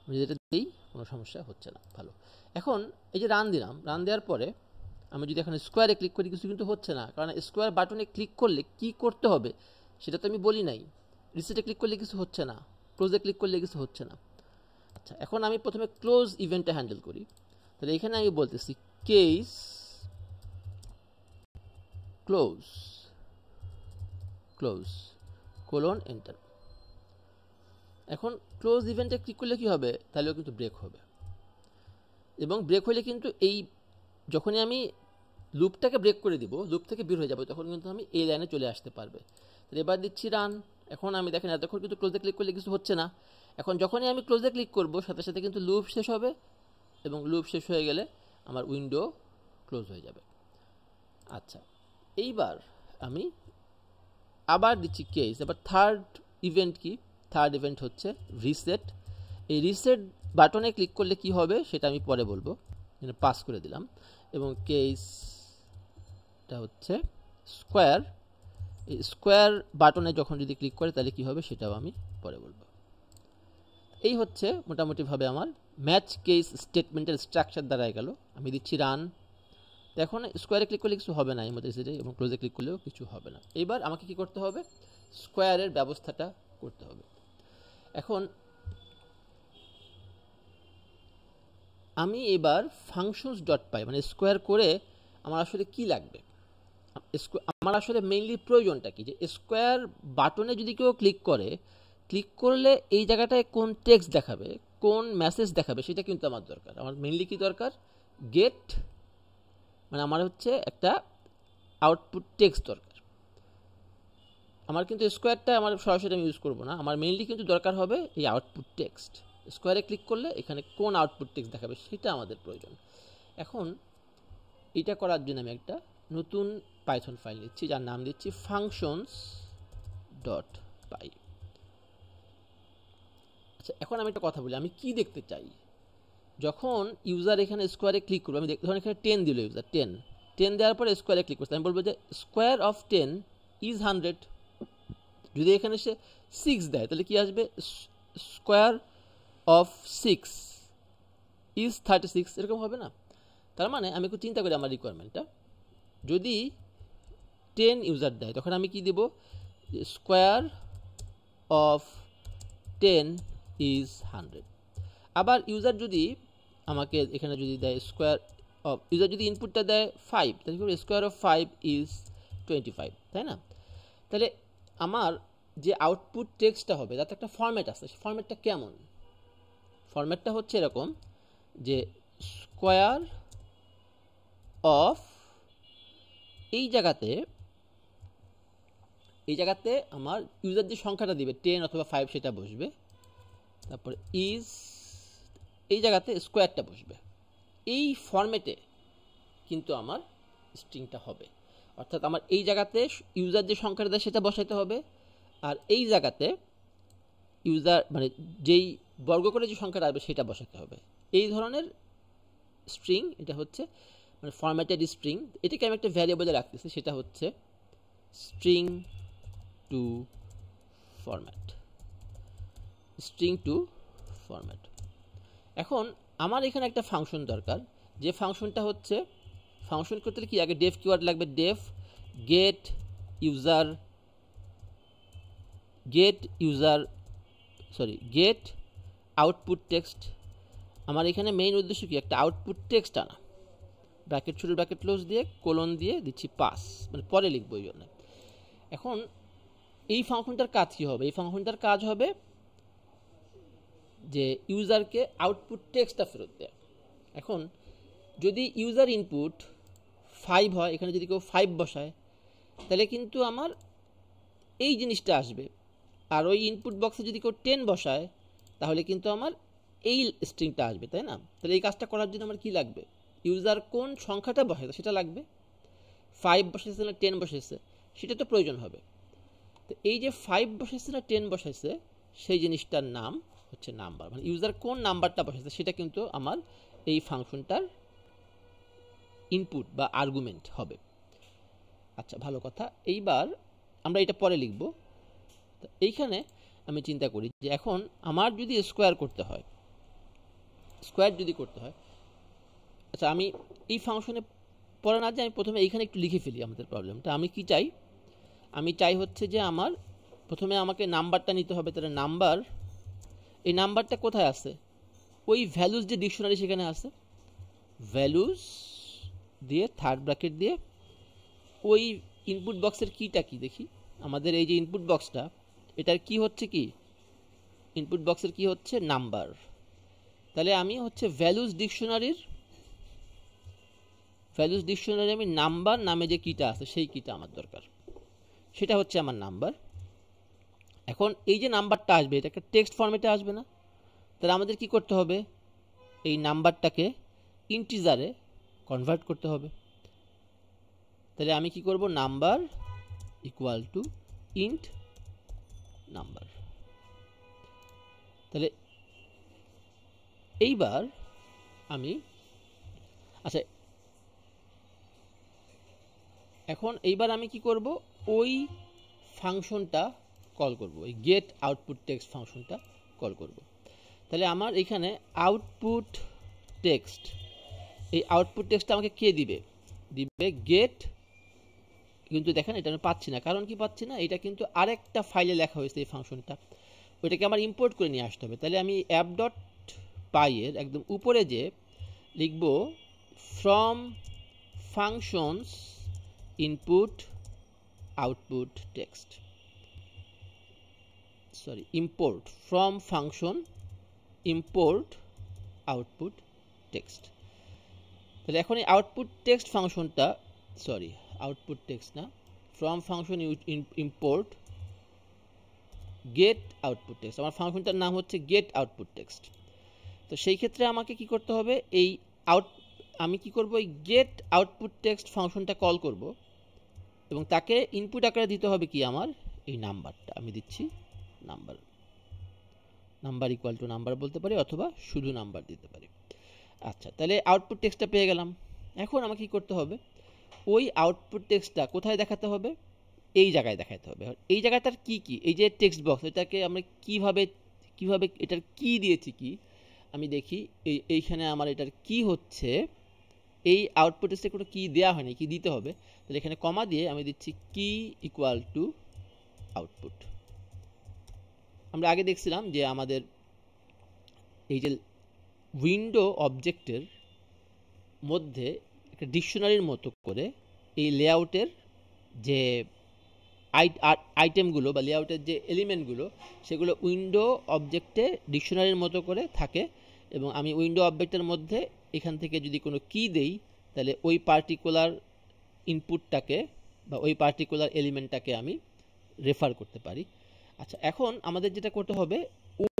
[SPEAKER 1] আমি যেটা দিই কোনো সমস্যা হচ্ছে না, ভালো। এখন এই যে রান দিলাম, রান দেওয়ার পরে আমি যদি এখানে স্কোয়ারে ক্লিক করি কিছু কিন্তু হচ্ছে না, কারণ স্কোয়ার বাটনে ক্লিক করলে কি করতে হবে সেটা তো আমি বলি নাই। রিসেটে ক্লিক করলে কিছু হচ্ছে না, ক্লোজে ক্লিক করলে কিছু হচ্ছে না। আচ্ছা, এখন আমি প্রথমে ক্লোজ ইভেন্টটা হ্যান্ডেল করি। তাহলে এখানে আমি বলতেছি case close close colon enter. এখন ক্লোজ ইভেন্টে ক্লিক করলে কি হবে, তাহলেও কিন্তু ব্রেক হবে, এবং ব্রেক হলে কিন্তু এই যখনই আমি লুপটাকে ব্রেক করে দিব, লুপ থেকে বের হয়ে যাবে, তখন কিন্তু আমি এই লাইনে চলে আসতে পারবে। তাহলে এবার দিচ্ছি রান। এখন আমি দেখেন এতক্ষণ কিন্তু ক্লোজে ক্লিক করলে কিছু হচ্ছে না, এখন যখনই আমি ক্লোজে ক্লিক করব সাথে সাথে কিন্তু লুপ শেষ হবে, এবং লুপ শেষ হয়ে গেলে আমার উইন্ডো ক্লোজ হয়ে যাবে। আচ্ছা, এইবার আমি আবার দিচ্ছি কেস। এবার থার্ড ইভেন্ট কি, থার্ড ইভেন্ট হচ্ছে রিসেট। এই রিসেট বাটনে ক্লিক করলে কি হবে সেটা আমি পরে বলবো, পাস করে দিলাম। এবং কেসটা হচ্ছে স্কোয়ার, এই স্কোয়ার বাটনে যখন যদি ক্লিক করে তাহলে কি হবে সেটাও আমি পরে বলবো। এই হচ্ছে মোটামুটিভাবে আমার ম্যাচ কেস স্টেটমেন্টের স্ট্রাকচার দাঁড়ায় গেল। আমি দিচ্ছি রান। এখন স্কোয়ারে ক্লিক করলে কিছু হবে না এই মধ্যে, এবং ক্লোজে ক্লিক করলেও কিছু হবে না। এবার আমাকে কি করতে হবে, স্কোয়ারের ব্যবস্থাটা করতে হবে। এখন আমি এবার ফাংশনস ডট পাই, মানে স্কোয়ার করে আমার আসলে কি লাগবে, আমার আসলে মেইনলি প্রয়োজনটা কি, যে স্কোয়ার বাটনে যদি কেউ ক্লিক করলে এই জায়গাটায় কোন টেক্সট দেখাবে, কোন মেসেজ দেখাবে, সেটা কিন্তু আমার দরকার। আমার মেইনলি কি দরকার, গেট, মানে আমার হচ্ছে একটা আউটপুট টেক্সট দরকার। আমার কিন্তু স্কোয়ারটা আমার সরাসরি আমি ইউজ করবো না, আমার মেইনলি কিন্তু দরকার হবে এই আউটপুট টেক্সট। স্কোয়ারে ক্লিক করলে এখানে কোন আউটপুট টেক্সট দেখাবে সেটা আমাদের প্রয়োজন। এখন এটা করার জন্য আমি একটা নতুন পাইথন ফাইল নিচ্ছি, যার নাম দিচ্ছি functions.py। আচ্ছা, এখন আমি একটা কথা বলি, আমি কি দেখতে চাই? যখন ইউজার এখানে স্কোয়ারে ক্লিক করবে, আমি ধরুন এখানে 10 দিল ইউজার, 10 দেওয়ার পরে স্কোয়ারে ক্লিক করছে, আমি বলবো যে স্কোয়ার অফ 10 ইজ 100। যদি এখানে সে 6 দেয় তাহলে কি আসবে? স্কোয়ার অফ 6 ইজ 36, এরকম হবে না? তার মানে আমি একটু চিন্তা করি আমার রিকোয়ারমেন্টটা, যদি 10 ইউজার দেয় তখন আমি কি দেব? Square of 10 is 100। আবার ইউজার যদি আমাকে এখানে যদি দেয় স্কোয়ার অফ, ইউজার যদি ইনপুটটা দেয় 5, তাহলে কি স্কোয়ার অফ 5 ইজ 25, তাই না? তাহলে আমার যে আউটপুট টেক্সটটা হবে তাতে একটা ফরম্যাট আছে। ফরম্যাটটা কেমন? ফরম্যাটটা হচ্ছে এরকম যে স্কোয়ার অফ, এই জায়গাতে আমার ইউজার যে সংখ্যাটা দিবে 10 অথবা 5 সেটা বসবে, তারপর ইজ, এই জায়গাতে স্কোয়ারটা বসবে। এই ফরম্যাটে কিন্তু আমার স্ট্রিংটা হবে, অর্থাৎ আমার এই জায়গাতে ইউজার যে সংখ্যাটা দেয় সেটা বসাইতে হবে, আর এই জায়গাতে ইউজার মানে যেই বর্গ করে যে সংখ্যাটা আসবে সেটা বসাতে হবে। এই ধরনের স্ট্রিং এটা হচ্ছে মানে ফরম্যাটেড স্ট্রিং। এটাকে আমি একটা ভ্যারিয়েবলে রাখতেছি, সেটা হচ্ছে string two format, string two format. এখন আমার এখানে একটা ফাংশন দরকার, যে ফাংশনটা হচ্ছে, ফাংশন করতে কি আগে ডেফ কিওয়ার্ড লাগবে, ডেফ গেট আউটপুট টেক্সট। আমার এখানে মেইন উদ্দেশ্য কি? একটা আউটপুট টেক্সট আনা। ব্র্যাকেট শুরু ব্র্যাকেট ক্লোজ দিয়ে কোলন দিয়ে দিচ্ছি পাস, মানে পরে লিখবো এই জন্য। এখন এই ফাংশনটার কাজ কি হবে? এই ফাংশনটার কাজ হবে যে ইউজারকে আউটপুট টেক্সটটা ফেরত দেয়। এখন যদি ইউজার ইনপুট 5 হয়, এখানে যদি কেউ 5 বসায় তাহলে কিন্তু আমার এই জিনিসটা আসবে, আর ওই ইনপুট বক্সে যদি কেউ 10 বসায় তাহলে কিন্তু আমার এই স্ট্রিংটা আসবে, তাই না? তাহলে এই কাজটা করার জন্য আমার কি লাগবে? ইউজার কোন সংখ্যাটা বসাইছে সেটা লাগবে। 5 বসাইছে না 10 বসাইছে সেটা তো প্রয়োজন হবে। তো এই যে 5 বসাইছে না 10 বসাইছে সেই জিনিসটার নাম হচ্ছে নাম্বার, মানে ইউজার কোন নাম্বারটা বসাইছে সেটা কিন্তু আমার এই ফাংশনটার ইনপুট বা আর্গুমেন্ট হবে। আচ্ছা, ভালো কথা। এইবার আমরা এটা পরে লিখব। তো এইখানে আমি চিন্তা করি যে এখন আমার যদি স্কোয়ার করতে হয়, আচ্ছা আমি এই ফাংশনে পরে না যে আমি প্রথমে এইখানে একটু লিখে ফেলি আমাদের প্রবলেমটা। আমি কি চাই? আমি চাই হচ্ছে যে আমার প্রথমে আমাকে নাম্বারটা নিতে হবে। তাহলে নাম্বার, এই নাম্বারটা কোথায় আছে? ওই ভ্যালুজ যে ডিকশনারি সেখানে আছে, ভ্যালুজ দিয়ে থার্ড ব্র্যাকেট দিয়ে ওই ইনপুট বক্সের কিটা কি দেখি। আমাদের এই যে ইনপুট বক্সটা, এটার কি হচ্ছে? কি ইনপুট বক্সের কি হচ্ছে? নাম্বার। তাহলে আমি হচ্ছে ভ্যালুজ ডিকশনারি আমি নাম্বার নামে যে কিটা আছে সেই কিটা আমার দরকার, সেটা হচ্ছে আমার নাম্বার। এখন এই যে নাম্বারটা আসবে এটা একটা টেক্সট ফরম্যাটে আসবে না? তাহলে আমাদের কি করতে হবে? এই নাম্বারটাকে ইন্টিজারে কনভার্ট করতে হবে। তাহলে আমি কি করব? Number equal to int number. তাহলে এইবার আমি, আচ্ছা এখন এইবার আমি কি করব? ওই ফাংশনটা কল করব, ওই গেট আউটপুট টেক্সট ফাংশনটা কল করব। তাহলে আমার এখানে আউটপুট টেক্সট, এই আউটপুট টেক্সটটা আমাকে কে দিবে? গেট। কিন্তু দেখেন এটা আমি পাচ্ছি না। কারণ কি পাচ্ছি না? এটা কিন্তু আরেকটা ফাইলে লেখা হয়েছে এই ফাংশনটা, ওইটাকে আমার ইম্পোর্ট করে নিয়ে আসতে হবে। তাহলে আমি app.py এর একদম উপরে যে লিখব from functions input output text, sorry import from function import output text. তাহলে এখন এই আউটপুট টেক্সট ফাংশনটা, সরি আউটপুট টেক্সট না, from function import get output text. আমার ফাংশনটার নাম হচ্ছে গেট আউটপুট টেক্সট। তো সেই ক্ষেত্রে আমাকে কি করতে হবে, আমি কি করব, এই গেট আউটপুট টেক্সট ফাংশনটা কল করব এবং তাকে ইনপুট আকারে দিতে হবে কি আমার এই নাম্বারটা। আমি দিচ্ছি নাম্বার ইকুয়াল টু নাম্বার বলতে পারি, অথবা শুধু নাম্বার দিতে পারি। আচ্ছা, তাহলে আউটপুট টেক্সটটা পেয়ে গেলাম। এখন আমাকে কি করতে হবে, ওই আউটপুট টেক্সটটা কোথায় দেখাতে হবে, এই জায়গায় দেখাতে হবে। এই জায়গাটার কি কি, এই যে টেক্সট বক্স, এটাকে আমরা কিভাবে এটার কি দিয়েছি কি আমি দেখি। এইখানে আমার এটার কি হচ্ছে, এই আউটপুট টেক্সটে কোনো কি দেওয়া হয়নি, কি দিতে হবে। তাহলে এখানে কমা দিয়ে আমি দিচ্ছি কি ইকুয়াল টু আউটপুট। আমরা আগে দেখছিলাম যে আমাদের এই যে উইন্ডো অবজেক্টের মধ্যে একটা ডিকশনারির মতো করে এই লেআউটের যে আইটেমগুলো বা লেআউটের যে এলিমেন্টগুলো, সেগুলো উইন্ডো অবজেক্টে ডিকশনারির মতো করে থাকে। এবং আমি উইন্ডো অবজেক্টের মধ্যে এখান থেকে যদি কোনো কি দেই, তাহলে ওই পার্টিকুলার ইনপুটটাকে বা ওই পার্টিকুলার এলিমেন্টটাকে আমি রেফার করতে পারি। আচ্ছা, এখন আমাদের যেটা করতে হবে,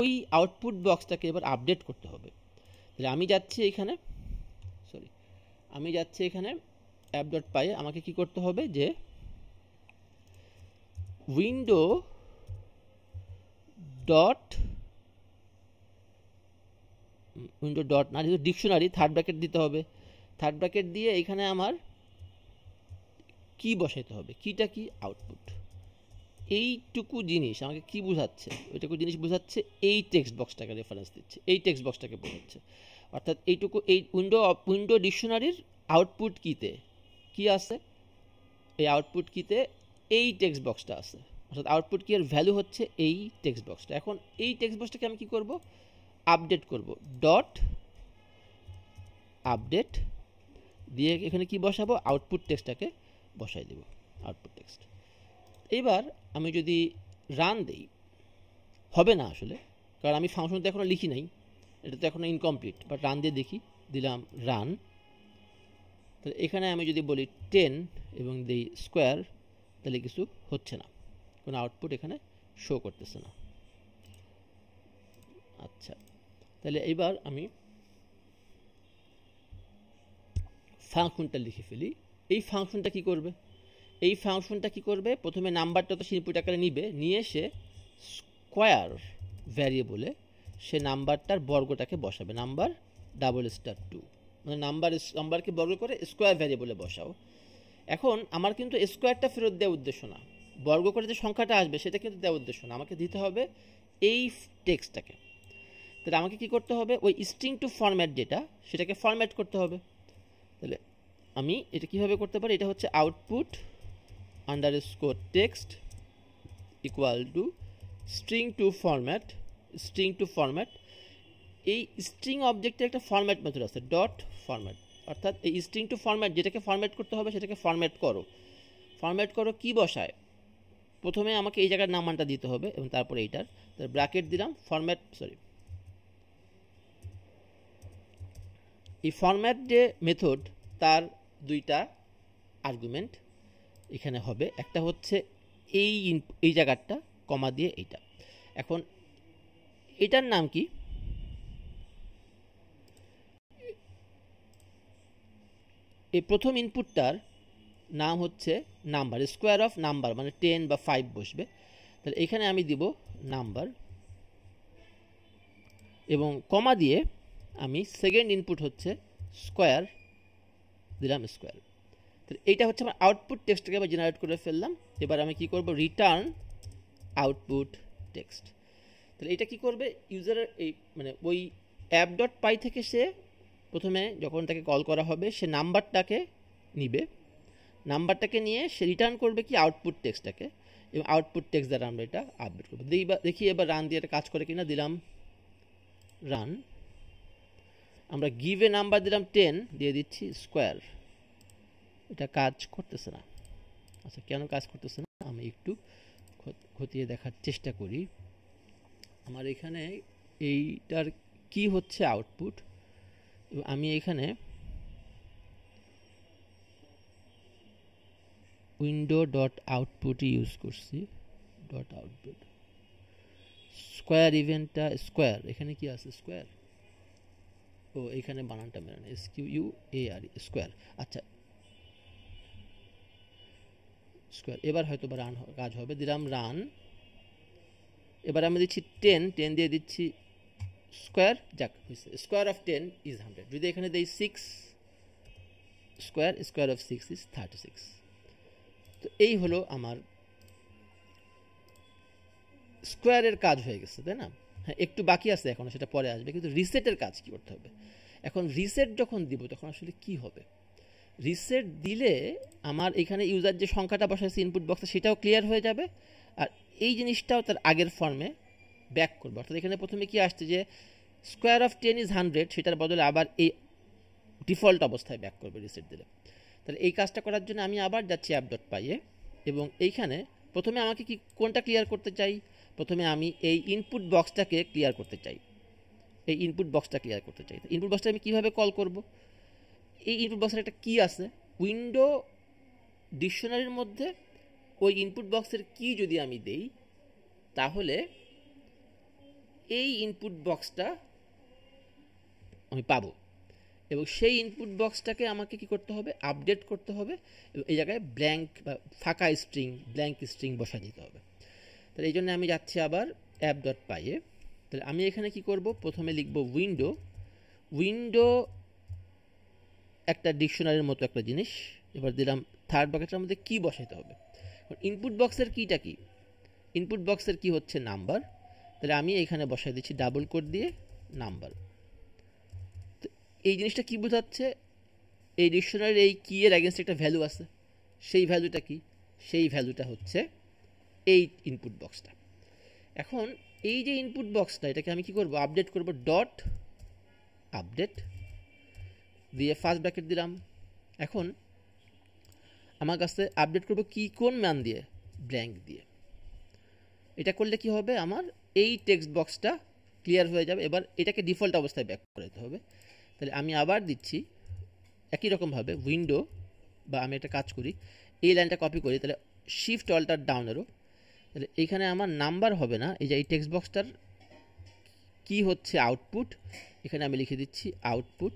[SPEAKER 1] ওই আউটপুট বক্সটাকে এবার আপডেট করতে হবে। তাহলে আমি যাচ্ছি এখানে app.py এ আমাকে কি করতে হবে, যে উইন্ডো ডট না, ডিকশনারি থার্ড ব্র্যাকেট দিতে হবে। থার্ড ব্র্যাকেট দিয়ে এখানে আমার কি বসাইতে হবে, কিটা কি আউটপুট। এইটুকু জিনিস আমাকে কি বোঝাচ্ছে, ওইটুকু জিনিস বোঝাচ্ছে এই টেক্সট বক্সটাকে রেফারেন্স দিচ্ছে, এই টেক্সট বক্সটাকে বোঝাচ্ছে। অর্থাৎ এইটুকু, এই উইন্ডো ডিকশনারির আউটপুট কিতে কি আছে, এই আউটপুট কিতে এই টেক্সট বক্সটা আছে। অর্থাৎ আউটপুট কি এর ভ্যালু হচ্ছে এই টেক্সট বক্সটা। এখন এই টেক্সট বক্সটাকে আমি কি করব, আপডেট করব। ডট আপডেট দিয়ে এখানে কি বসাবো, আউটপুট টেক্সটটাকে বসাই দেব, আউটপুট টেক্সট। এবার আমি যদি রান দেই, হবে না আসলে, কারণ আমি ফাংশনটা এখনো লিখি নাই, এটা তো এখনো ইনকমপ্লিট। বাট রান দিয়ে দেখি, দিলাম রান। তাহলে এখানে আমি যদি বলি 10 এবং দিই স্কোয়ার, তাহলে কিছু হচ্ছে না, কোনো আউটপুট এখানে শো করতেছে না। আচ্ছা, তাহলে এবার আমি ফাংশনটা লিখে ফেলি। এই ফাংশনটা কি করবে, প্রথমে নাম্বারটা তো ইনপুট আকারে নিয়ে সে স্কোয়ার ভ্যারিয়েবলে সে নাম্বারটার বর্গটাকে বসাবে, নাম্বার $2, মানে নাম্বারকে বর্গ করে স্কোয়ার ভ্যারিয়েবলে বসাও। এখন আমার কিন্তু স্কোয়ারটা ফেরত দেওয়ার উদ্দেশ্য না, বর্গ করে যে সংখ্যাটা আসবে সেটা কিন্তু দেওয়ার উদ্দেশ্য না, আমাকে দিতে হবে এই টেক্সটটাকে। তাহলে আমাকে কি করতে হবে, ওই স্ট্রিং টু ফরম্যাট যেটা, সেটাকে ফরম্যাট করতে হবে। তাহলে আমি এটা কিভাবে করতে পারি, এটা হচ্ছে output underscore text equal to string two format. এই স্ট্রিং অবজেক্টের একটা ফরম্যাট মেথড আছে, ডট ফরম্যাট। অর্থাৎ এই স্ট্রিং টু ফরম্যাট যেটাকে ফরম্যাট করতে হবে সেটাকে ফরম্যাট করো কি বসায়, প্রথমে আমাকে এই জায়গার নামমানটা দিতে হবে এবং তারপরে এইটার ব্র্যাকেট দিলাম এই ফরম্যাট যে মেথড, তার দুইটা আর্গুমেন্ট এখানে হবে। একটা হচ্ছে এই জায়গাটা কমা দিয়ে এইটা। এখন এটার নাম কি, এই প্রথম ইনপুটটার নাম হচ্ছে নাম্বার, স্কোয়ার অফ নাম্বার, মানে 10 বা 5 বসবে। তাহলে এখানে আমি দিব নাম্বার এবং কমা দিয়ে আমি সেকেন্ড ইনপুট হচ্ছে স্কোয়ার, দিলাম স্কোয়ার। তাহলে এইটা হচ্ছে আমার আউটপুট টেক্সটটাকে আমি জেনারেট করে ফেললাম। এবার আমি কি করব, রিটার্ন আউটপুট টেক্সট। তাহলে এটা কি করবে, ইউজারের এই মানে ওই app.py থেকে সে প্রথমে যখন তাকে কল করা হবে, সে নাম্বারটাকে নিয়ে সে রিটার্ন করবে কি আউটপুট টেক্সটটাকে, এবং আউটপুট টেক্সট দ্বারা আমরা এটা আপডেট করবো। দেখি এবার রান দিয়ে এটা কাজ করে কিনা। দিলাম রান, আমরা গিভ এ নাম্বার দিলাম 10, দিয়ে দিচ্ছি স্কোয়ার, এটা কাজ করতেছে না। আচ্ছা, কেন কাজ করতেছে না আমি একটু খতিয়ে দেখার চেষ্টা করি। আমার এখানে এইটার কি হচ্ছে আউটপুট, আমি এখানে উইন্ডো ডট আউটপুট ইউজ করছি, ডট আউটপুট স্কোয়ার ইভেন্টটা স্কোয়ার, এখানে কি আছে স্কোয়ার, ও এখানে বানানটা মেরে না, SQUAR স্কোয়ার। আচ্ছা স্কোয়ার, এবার হয়তো বা রান কাজ হবে, দিলাম রান। এবার আমি দিচ্ছি 10 দিয়ে দিচ্ছি স্কোয়ার, যাক হয়েছে, স্কোয়ার অফ 10 ইজ 100। যদি এখানে দিই 6 স্কোয়ার, স্কোয়ার অফ 6 ইজ 36। তো এই হলো আমার স্কোয়ারের কাজ হয়ে গেছে, তাই না? হ্যাঁ, একটু বাকি আছে এখনো, সেটা পরে আসবে। কিন্তু রিসেটের কাজ কি করতে হবে? এখন রিসেট যখন দিব তখন আসলে কি হবে? রিসেট দিলে আমার এখানে ইউজার যে সংখ্যাটা বসাইছে ইনপুট বক্সে সেটাও ক্লিয়ার হয়ে যাবে, আর এই জিনিসটাও তার আগের ফর্মে ব্যাক করবে। অর্থাৎ এখানে প্রথমে কি আসছে যে স্কোয়ার অফ 10 ইজ 100, সেটার বদলে আবার এই ডিফল্ট অবস্থায় ব্যাক করবে রিসেট দিলে। তাহলে এই কাজটা করার জন্য আমি আবার যাচ্ছি app.py এ, এবং এইখানে প্রথমে আমাকে কি কোনটা ক্লিয়ার করতে চাই? প্রথমে আমি এই ইনপুট বক্সটাকে ক্লিয়ার করতে চাই, এই ইনপুট বক্সটা ক্লিয়ার করতে চাই। ইনপুট বক্সটা আমি কীভাবে কল করব? এই ইনপুট বক্সের একটা কি আছে, উইন্ডো ডিকশনারির মধ্যে ওই ইনপুট বক্সের কি যদি আমি দেই, তাহলে এই ইনপুট বক্সটা আমি পাবো, এবং সেই ইনপুট বক্সটাকে আমাকে কি করতে হবে? আপডেট করতে হবে, এবং এই জায়গায় ব্ল্যাঙ্ক বা ফাঁকা স্ট্রিং, ব্ল্যাঙ্ক স্ট্রিং বসা দিতে হবে। তাহলে এই জন্য আমি যাচ্ছি আবার app.py এ। তাহলে আমি এখানে কি করব? প্রথমে লিখব উইন্ডো একটা ডিকশনারির মতো একটা জিনিস। এবার দিলাম থার্ড ব্র্যাকেটের মধ্যে কি বসাইতে হবে। ইনপুট বক্সের কিটা কি? ইনপুট বক্সের কি হচ্ছে নাম্বার। তাহলে আমি এখানে বসাই দিচ্ছি ডাবল কোড দিয়ে নাম্বার। তো এই জিনিসটা কি বোঝাচ্ছে? এই ডিকশনারির এই কি এর এগেনস্ট একটা ভ্যালু আছে, সেই ভ্যালুটা কি? সেই ভ্যালুটা হচ্ছে এই ইনপুট বক্সটা। এখন এই যে ইনপুট বক্সটা, এটাকে আমি কি করব? আপডেট করব, ডট আপডেট দিয়ে ফার্স্ট ব্র্যাকেট দিলাম। এখন আমার কাছে আপডেট করব কি, কোন মান দিয়ে? ব্ল্যাঙ্ক দিয়ে। এটা করলে কি হবে? আমার এই টেক্সট বক্সটা ক্লিয়ার হয়ে যাবে। এবার এটাকে ডিফল্ট অবস্থায় ব্যাক করে দিতে হবে। তাহলে আমি আবার দিচ্ছি একই রকমভাবে উইন্ডো, বা আমি একটা কাজ করি, এই লাইনটা কপি করি, তাহলে শিফট অল্টার ডাউন এরো। তাহলে এইখানে আমার নাম্বার হবে না, এই যে এই টেক্সট বক্সটার কি হচ্ছে আউটপুট, এখানে আমি লিখে দিচ্ছি আউটপুট।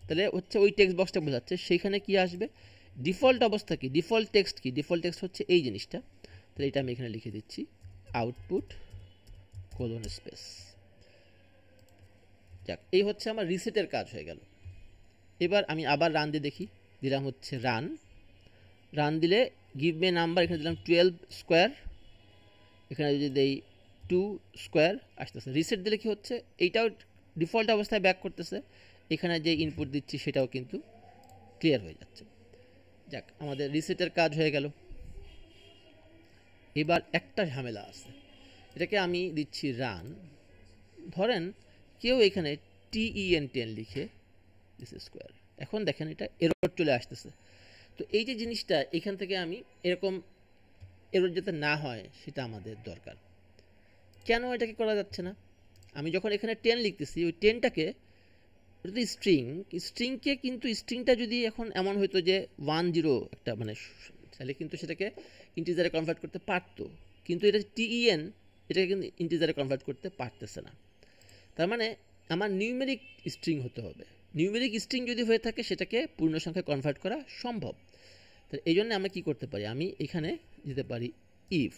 [SPEAKER 1] তাহলে হচ্ছে ওই টেক্সট বক্সটা বোঝাচ্ছে, সেইখানে কি আসবে? ডিফল্ট অবস্থা কি? ডিফল্ট টেক্সট কি? ডিফল্ট টেক্সট হচ্ছে এই জিনিসটা। তাহলে এটা আমি এখানে লিখে দিচ্ছি আউটপুট কোলন স্পেস। যাক, এই হচ্ছে আমার রিসেটের কাজ হয়ে গেল। এবার আমি আবার রান দিয়ে দেখি, দিলাম হচ্ছে রান দিলে গিভ মে নাম্বার, এখানে দিলাম 12 স্কোয়ার, এখানে যদি দেই 2 স্কোয়ার আসতেছে। রিসেট দিলে কি হচ্ছে? এইটাও ডিফল্ট অবস্থায় ব্যাক করতেছে, এখানে যে ইনপুট দিচ্ছি সেটাও কিন্তু ক্লিয়ার হয়ে যাচ্ছে। যাক, আমাদের রিসেটের কাজ হয়ে গেল। এবার একটা ঝামেলা আছে, এটাকে আমি দিচ্ছি রান। ধরেন কেউ এখানে TEN10 লিখে দিস স্কোয়ার, এখন দেখেন এটা এরর চলে আসতেছে। তো এই যে জিনিসটা, এখান থেকে আমি এরকম এরর যাতে না হয় সেটা আমাদের দরকার। কেন এটাকে করা যাচ্ছে না? আমি যখন এখানে 10 লিখতেছি, ওই 10টাকে যদি স্ট্রিংকে কিন্তু স্ট্রিংটা যদি এখন এমন হইতো যে 10 একটা মানে, তাহলে কিন্তু সেটাকে ইন্টিজারে কনভার্ট করতে পারতো, কিন্তু এটা TEN এটাকে কিন্তু ইন্টিজারে কনভার্ট করতে পারতেছে না। তার মানে আমার নিউমেরিক স্ট্রিং হতে হবে। নিউমেরিক স্ট্রিং যদি হয়ে থাকে সেটাকে পূর্ণ সংখ্যায় কনভার্ট করা সম্ভব। তো এই জন্য আমরা কী করতে পারি? আমি এখানে দিতে পারি ইফ,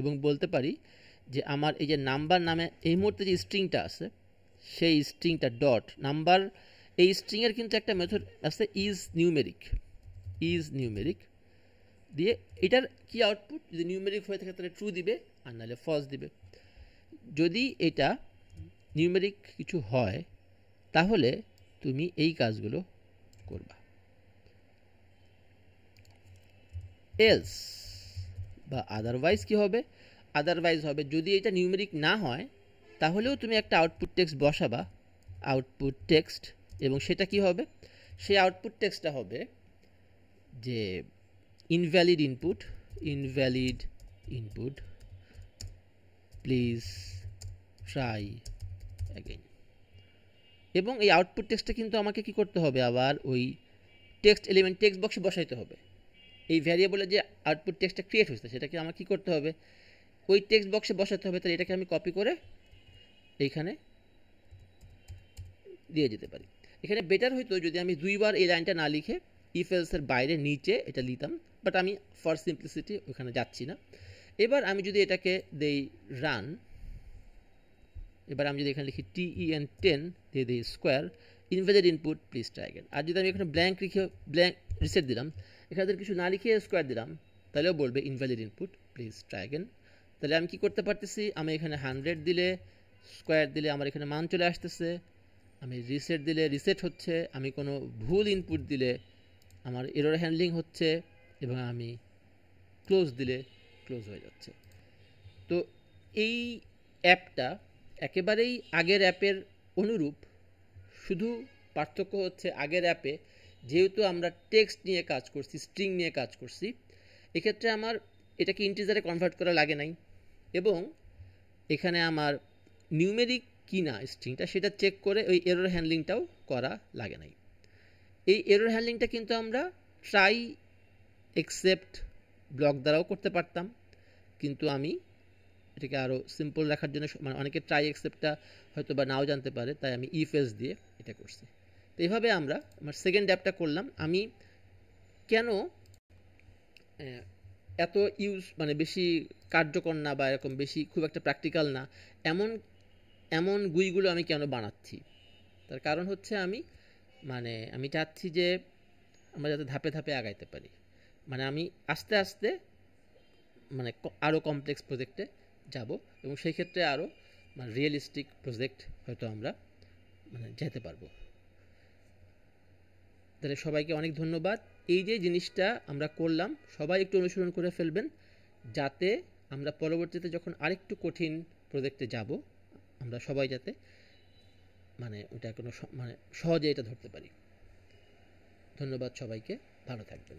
[SPEAKER 1] এবং বলতে পারি যে আমার এই যে নাম্বার নামে এই মুহূর্তে যে স্ট্রিংটা আছে, সেই স্ট্রিংটা ডট নাম্বার, এই স্ট্রিংয়ের কিন্তু একটা মেথড আছে ইজ নিউমেরিক দিয়ে এটার কি আউটপুট, যদি নিউমেরিক হয়ে থাকে তাহলে ট্রু দিবে, আর নাহলে ফলস দিবে। যদি এটা নিউমেরিক কিছু হয় তাহলে তুমি এই কাজগুলো করবা। এলস বা আদারওয়াইজ কি হবে? আদারওয়াইজ হবে যদি এটা নিউমেরিক না হয় তাহলেও তুমি একটা আউটপুট টেক্সট বসাবা, আউটপুট টেক্সট, এবং সেটা কি হবে? সেই আউটপুট টেক্সটটা হবে যে invalid input please try again. এবং এই আউটপুট টেক্সটটা কিন্তু আমাকে কি করতে হবে? আবার ওই টেক্সট এলিমেন্ট টেক্সট বক্সে বসাইতে হবে। এই ভ্যারিয়েবলে যে আউটপুট টেক্সটটা ক্রিয়েট হয়েছে সেটাকে আমার কী করতে হবে, ওই টেক্সট বক্সে বসাতে হবে। তাহলে এটাকে আমি কপি করে এইখানে দিয়ে যেতে পারি। এখানে বেটার হইতো যদি আমি দুইবার এই লাইনটা না লিখে ইফ এলসের বাইরে নিচে এটা লিখতাম, বাট আমি ফর সিম্পলিসিটি ওখানে যাচ্ছি না। এবার আমি যদি এটাকে দেই রান, এবার আমি যদি এখানে লিখি TEN10 দিয়ে দিই square invalid input please try again. আর যদি আমি এখানে ব্ল্যাঙ্ক লিখে ব্ল্যাঙ্ক রিসেট দিলাম, এখানে কিছু না লিখে স্কোয়ার দিলাম, তাহলেও বলবে invalid input please try again. তাহলে আমি কী করতে পারতেছি, আমি এখানে 100 দিলে স্কোয়ার দিলে আমার এখানে মান চলে আসতেছে, আমি রিসেট দিলে রিসেট হচ্ছে, আমি কোনো ভুল ইনপুট দিলে আমার এরর হ্যান্ডলিং হচ্ছে, এবং আমি ক্লোজ দিলে ক্লোজ হয়ে যাচ্ছে। তো এই অ্যাপটা একেবারেই আগের অ্যাপের অনুরূপ, শুধু পার্থক্য হচ্ছে আগের অ্যাপে যেহেতু আমরা টেক্সট নিয়ে কাজ করছি, স্ট্রিং নিয়ে কাজ করছি, এক্ষেত্রে আমার এটাকে ইন্টিজারে কনভার্ট করা লাগে নাই, এবং এখানে আমার নিউমেরিক কি না স্ট্রিংটা সেটা চেক করে ওই এরর হ্যান্ডলিংটাও করা লাগে নাই। এই এরর হ্যান্ডলিংটা কিন্তু আমরা ট্রাই এক্সেপ্ট ব্লক দ্বারাও করতে পারতাম, কিন্তু আমি এটাকে আরও সিম্পল রাখার জন্য, মানে অনেকে ট্রাই এক্সেপ্টটা হয়তো বা নাও জানতে পারে, তাই আমি ইফ এলস দিয়ে এটা করছি। তো এইভাবে আমরা আমার সেকেন্ড অ্যাপটা করলাম। আমি কেন এত মানে বেশি কার্যকর না বা এরকম বেশি খুব একটা প্র্যাকটিক্যাল না এমন গুইগুলো আমি কেন বানাচ্ছি, তার কারণ হচ্ছে আমি চাচ্ছি যে আমরা যাতে ধাপে ধাপে আগাইতে পারি। মানে আমি আস্তে আস্তে আরও কমপ্লেক্স প্রজেক্টে যাব, এবং সেই ক্ষেত্রে আরও রিয়েলিস্টিক প্রজেক্ট হয়তো আমরা যেতে পারবো। তাহলে সবাইকে অনেক ধন্যবাদ। এই যে জিনিসটা আমরা করলাম সবাই একটু অনুসরণ করে ফেলবেন, যাতে আমরা পরবর্তীতে যখন আরেকটু কঠিন প্রজেক্টে যাব আমরা সবাই যাতে ওটা কোনো সহজে এটা ধরতে পারি। ধন্যবাদ সবাইকে, ভালো থাকবেন।